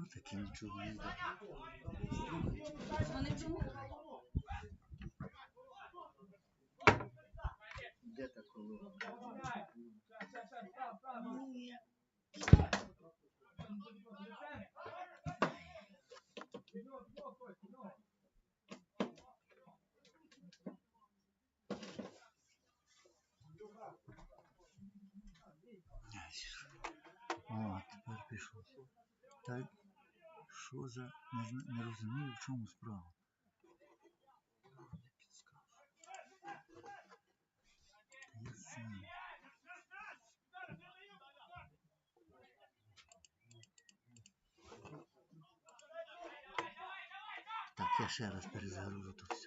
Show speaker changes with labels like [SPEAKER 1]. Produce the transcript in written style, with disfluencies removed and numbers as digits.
[SPEAKER 1] Що таке нічого не йде?
[SPEAKER 2] Вони чому?
[SPEAKER 1] Де та колона? О, тепер пішов. Так, що за... Не розумію, в чому справа. Не підскажу. Я сам. Так, я ще раз перезагружу тут.